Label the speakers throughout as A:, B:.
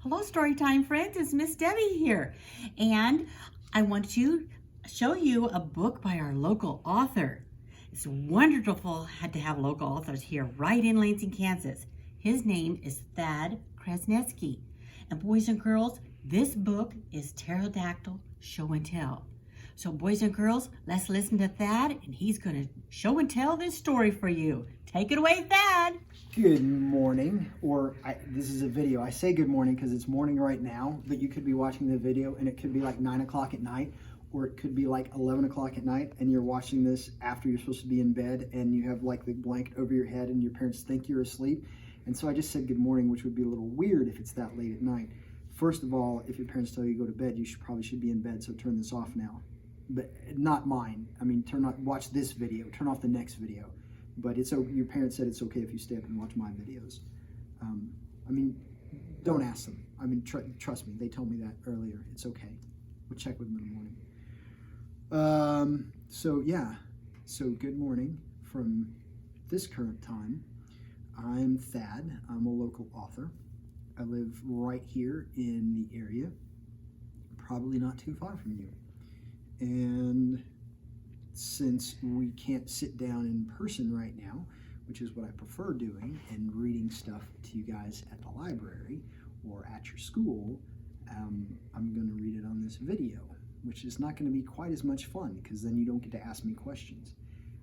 A: Hello, Storytime friends. It's Miss Debbie here. And I want to show you a book by our local author. It's wonderful to have local authors here right in Lansing, Kansas. His name is Thad Krasnesky. And boys and girls, this book is Pterodactyl Show and Tell. So boys and girls, let's listen to Thad, and he's going to show and tell this story for you. Take it away, Thad.
B: Good morning, this is a video. I say good morning because it's morning right now, but you could be watching the video and it could be like 9 o'clock at night, or it could be like 11 o'clock at night and you're watching this after you're supposed to be in bed and you have like the blanket over your head and your parents think you're asleep. And so I just said good morning, which would be a little weird if it's that late at night. First of all, if your parents tell you to go to bed, you probably should be in bed, so turn this off now. But not mine. I mean, watch this video, turn off the next video. But your parents said it's okay if you stay up and watch my videos. Don't ask them. Trust me, they told me that earlier. It's okay. We'll check with them in the morning. So good morning from this current time. I'm Thad. I'm a local author. I live right here in the area, probably not too far from you. And since we can't sit down in person right now, which is what I prefer doing, and reading stuff to you guys at the library or at your school, I'm going to read it on this video, which is not going to be quite as much fun because then you don't get to ask me questions.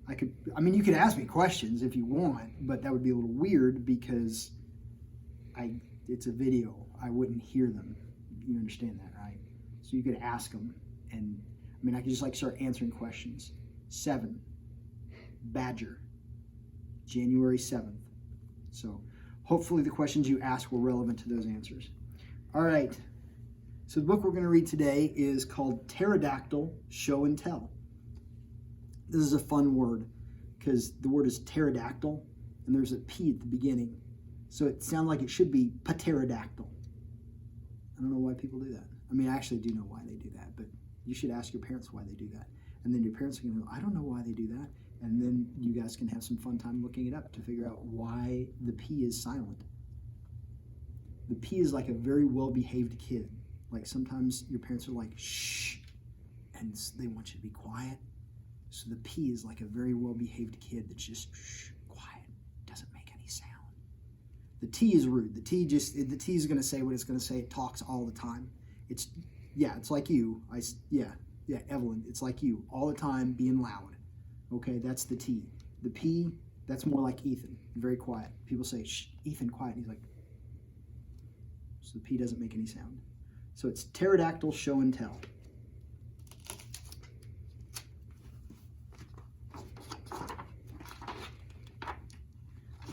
B: You could ask me questions if you want, but that would be a little weird because it's a video. I wouldn't hear them. You understand that, right? So you could ask them, and I could just start answering questions. 7, Badger, January 7th. So hopefully the questions you ask were relevant to those answers. All right. So the book we're going to read today is called Pterodactyl Show and Tell. This is a fun word because the word is pterodactyl and there's a P at the beginning. So it sounds like it should be pterodactyl. I don't know why people do that. I actually do know why they do that, but you should ask your parents why they do that. And then your parents are going to go, I don't know why they do that. And then you guys can have some fun time looking it up to figure out why the P is silent. The P is like a very well-behaved kid. Like sometimes your parents are like, shh, and they want you to be quiet. So the P is like a very well-behaved kid that's just shh, quiet, doesn't make any sound. The T is rude. The T is going to say what it's going to say. It talks all the time. It's like you. Evelyn, it's like you, all the time being loud. Okay, that's the T. The P, that's more like Ethan, very quiet. People say, shh, Ethan, quiet. And he's like, so the P doesn't make any sound. So it's Pterodactyl Show and Tell.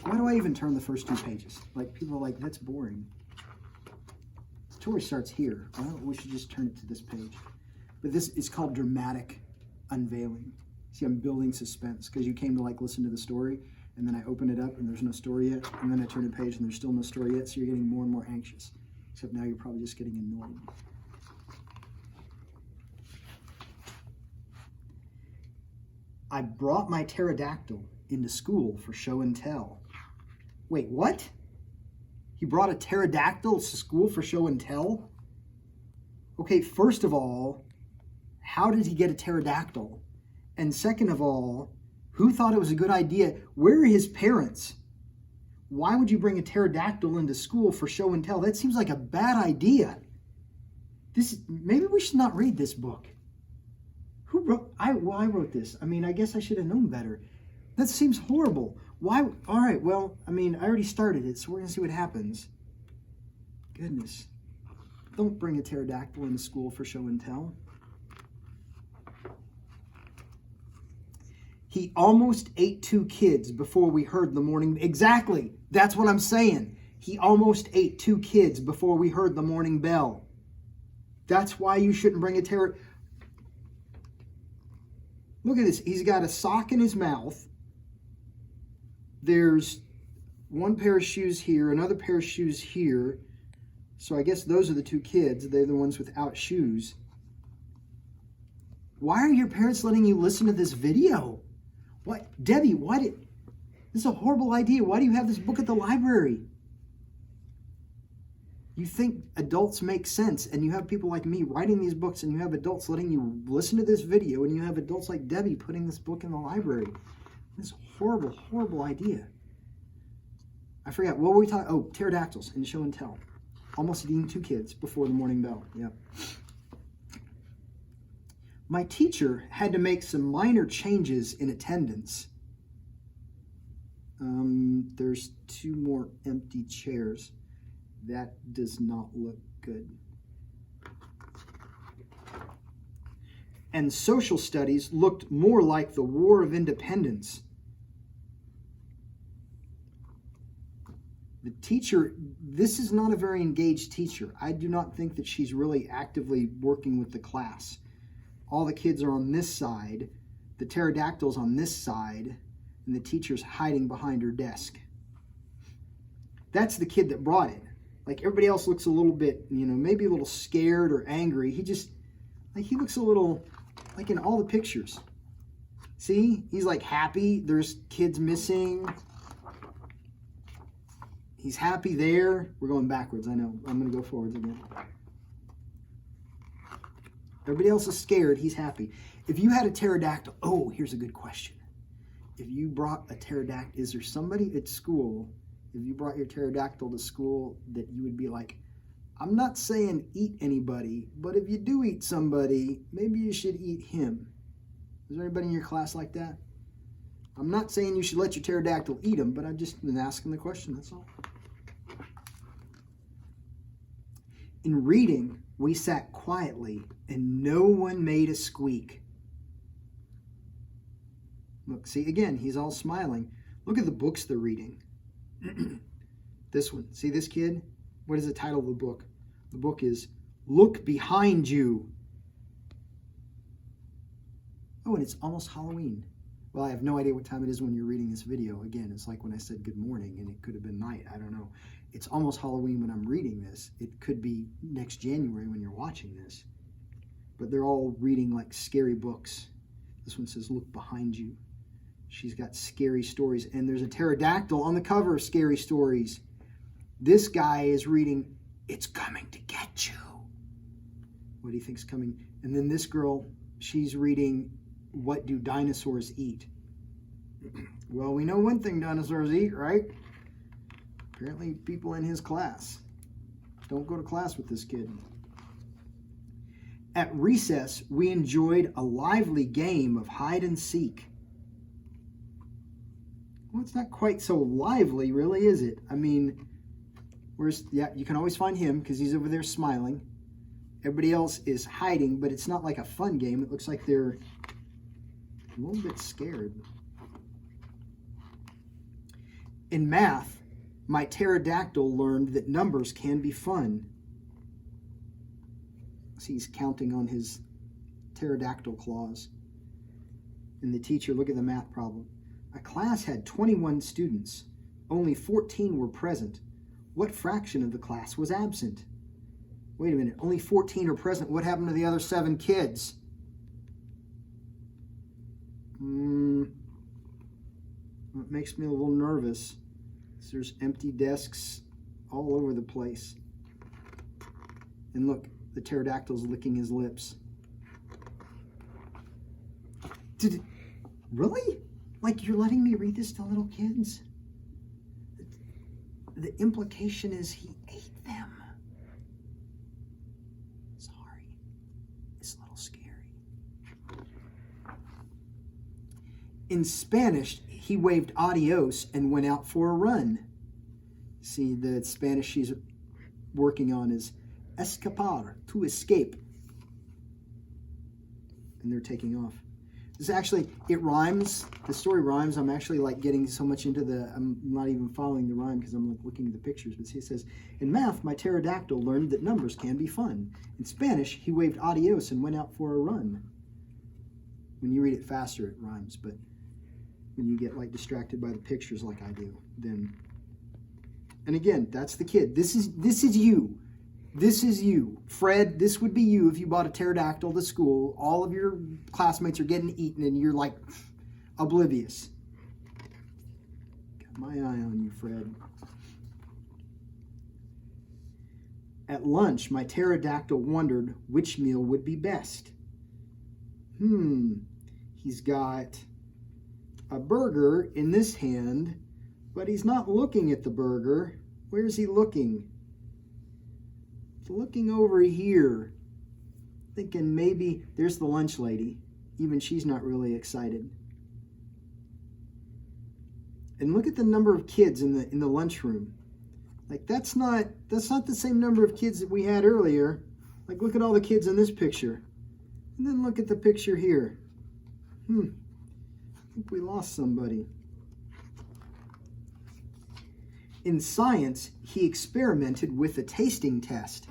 B: Why do I even turn the first 2 pages? Like, people are like, that's boring. The story starts here. Well, we should just turn it to this page. But this is called dramatic unveiling. See, I'm building suspense because you came to listen to the story, and then I open it up and there's no story yet, and then I turn the page and there's still no story yet, so you're getting more and more anxious. Except now you're probably just getting annoyed. I brought my pterodactyl into school for show and tell. Wait, what? He brought a pterodactyl to school for show and tell? Okay, first of all, how did he get a pterodactyl? And second of all, who thought it was a good idea? Where are his parents? Why would you bring a pterodactyl into school for show and tell? That seems like a bad idea. Maybe we should not read this book. I wrote this. I guess I should have known better. That seems horrible. Why? All right, well, I already started it, so we're going to see what happens. Goodness. Don't bring a pterodactyl into school for show and tell. He almost ate 2 kids before we heard the morning. Exactly. That's what I'm saying. He almost ate 2 kids before we heard the morning bell. That's why you shouldn't bring a pterodactyl. Look at this. He's got a sock in his mouth. There's 1 pair of shoes here, another pair of shoes here. So I guess those are the 2 kids. They're the ones without shoes. Why are your parents letting you listen to this video? What? Debbie, this is a horrible idea. Why do you have this book at the library? You think adults make sense, and you have people like me writing these books, and you have adults letting you listen to this video, and you have adults like Debbie putting this book in the library. This horrible, horrible idea. I forgot, what were we talking? Oh, pterodactyls in show and tell. Almost eating 2 kids before the morning bell. Yep. My teacher had to make some minor changes in attendance. There's 2 more empty chairs. That does not look good. And social studies looked more like the War of Independence. The teacher, this is not a very engaged teacher. I do not think that she's really actively working with the class. All the kids are on this side, the pterodactyl's on this side, and the teacher's hiding behind her desk. That's the kid that brought it. Like, everybody else looks a little bit, maybe a little scared or angry. He looks a little, like in all the pictures. See? He's like happy. There's kids missing. He's happy there. We're going backwards, I know. I'm going to go forwards again. Everybody else is scared. He's happy. If you had a pterodactyl, oh, here's a good question. If you brought a pterodactyl, is there somebody at school, if you brought your pterodactyl to school, that you would be like, I'm not saying eat anybody, but if you do eat somebody, maybe you should eat him. Is there anybody in your class like that? I'm not saying you should let your pterodactyl eat him, but I've just been asking the question, that's all. In reading, we sat quietly and no one made a squeak. Look, see, again, he's all smiling. Look at the books they're reading. This one, see this kid? What is the title of the book? The book is Look Behind You. Oh, and it's almost Halloween. Well, I have no idea what time it is when you're reading this video. Again, it's like when I said good morning, and it could have been night. I don't know. It's almost Halloween when I'm reading this. It could be next January when you're watching this. But they're all reading like scary books. This one says, Look Behind You. She's got scary stories. And there's a pterodactyl on the cover of Scary Stories. This guy is reading, It's Coming to Get You. What do you think's coming? And then this girl, she's reading, What Do Dinosaurs Eat? Well, we know one thing dinosaurs eat, right? Apparently people in his class. Don't go to class with this kid. At recess, we enjoyed a lively game of hide and seek. Well, it's not quite so lively, really, is it? I mean, you can always find him because he's over there smiling. Everybody else is hiding, but it's not like a fun game. It looks like they're a little bit scared. In math, my pterodactyl learned that numbers can be fun. See, he's counting on his pterodactyl claws. And the teacher, look at the math problem. A class had 21 students. Only 14 were present. What fraction of the class was absent? Wait a minute, only 14 are present. What happened to the other 7 kids? It makes me a little nervous. There's empty desks all over the place. And look, the pterodactyl's licking his lips. Really? Like, you're letting me read this to little kids? The implication is he ate them. Sorry. It's a little scary. In Spanish, he waved adios and went out for a run. See, the Spanish she's working on is escapar, to escape. And they're taking off. This actually, it rhymes. The story rhymes. I'm actually like getting so much into I'm not even following the rhyme because I'm like looking at the pictures. But see, it says, in math, my pterodactyl learned that numbers can be fun. In Spanish, he waved adios and went out for a run. When you read it faster, it rhymes. But when you get like distracted by the pictures like I do, then. And again, that's the kid. This is you. This is you. Fred, this would be you if you bought a pterodactyl to school. All of your classmates are getting eaten and you're like oblivious. Got my eye on you, Fred. At lunch, my pterodactyl wondered which meal would be best. He's got a burger in this hand, but he's not looking at the burger. Where's he looking? He's looking over here, thinking maybe there's the lunch lady. Even she's not really excited. And look at the number of kids in the lunchroom. Like that's not the same number of kids that we had earlier. Like look at all the kids in this picture. And then look at the picture here. I think we lost somebody. In science, he experimented with a tasting test.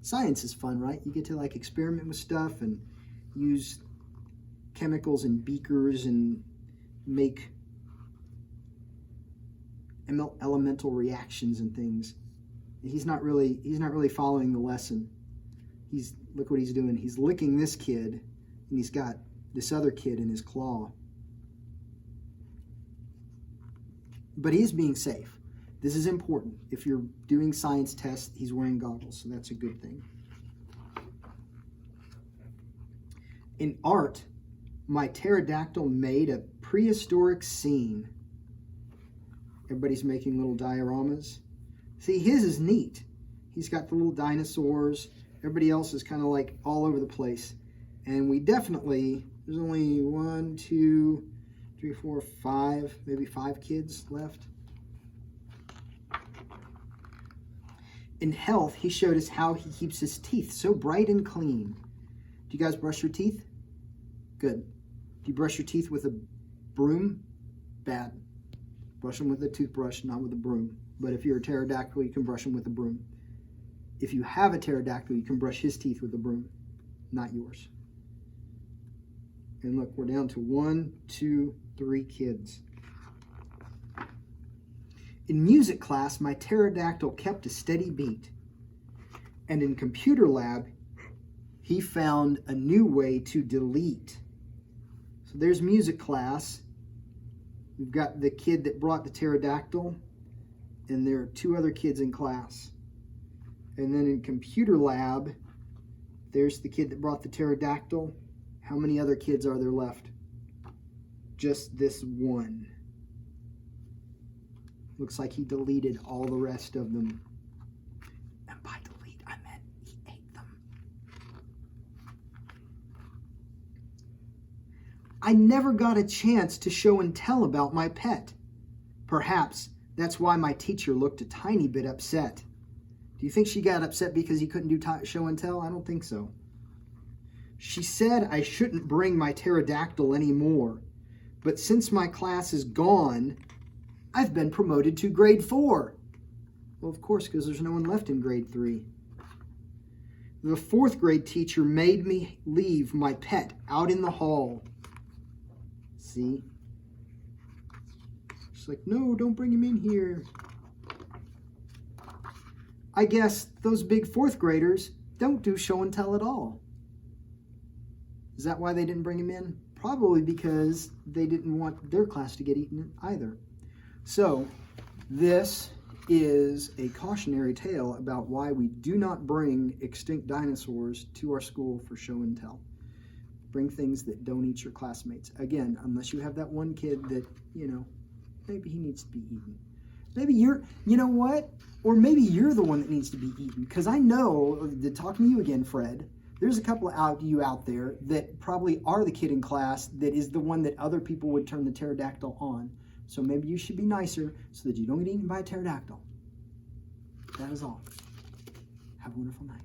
B: Science is fun, right? You get to like experiment with stuff and use chemicals in beakers and make elemental reactions and things. He's not really following the lesson. Look what he's doing. He's licking this kid, and he's got this other kid in his claw. But he's being safe. This is important. If you're doing science tests, he's wearing goggles, so that's a good thing. In art, my pterodactyl made a prehistoric scene. Everybody's making little dioramas. See, his is neat. He's got the little dinosaurs. Everybody else is kind of like all over the place. And we definitely, there's only 1, 2, 3, 4, 5, maybe 5 kids left. In health, he showed us how he keeps his teeth so bright and clean. Do you guys brush your teeth? Good. Do you brush your teeth with a broom? Bad. Brush them with a toothbrush, not with a broom. But if you're a pterodactyl, you can brush them with a broom. If you have a pterodactyl, you can brush his teeth with a broom, not yours. And look, we're down to 1, 2, 3 kids. In music class, my pterodactyl kept a steady beat. And in computer lab, he found a new way to delete. So there's music class. We've got the kid that brought the pterodactyl, and there are 2 other kids in class. And then in computer lab, there's the kid that brought the pterodactyl. How many other kids are there left? Just this one. Looks like he deleted all the rest of them. And by delete, I meant he ate them. I never got a chance to show and tell about my pet. Perhaps that's why my teacher looked a tiny bit upset. Do you think she got upset because he couldn't do show and tell? I don't think so. She said I shouldn't bring my pterodactyl anymore, but since my class is gone, I've been promoted to grade 4. Well, of course, because there's no one left in grade 3. The 4th grade teacher made me leave my pet out in the hall. See? She's like, no, don't bring him in here. I guess those big 4th graders don't do show and tell at all. Is that why they didn't bring him in? Probably because they didn't want their class to get eaten either. So, this is a cautionary tale about why we do not bring extinct dinosaurs to our school for show and tell. Bring things that don't eat your classmates. Again, unless you have that one kid that, maybe he needs to be eaten. Maybe you know what? Or maybe you're the one that needs to be eaten. Because I know, talking to you again, Fred, there's a couple of you out there that probably are the kid in class that is the one that other people would turn the pterodactyl on. So maybe you should be nicer so that you don't get eaten by a pterodactyl. That is all. Have a wonderful night.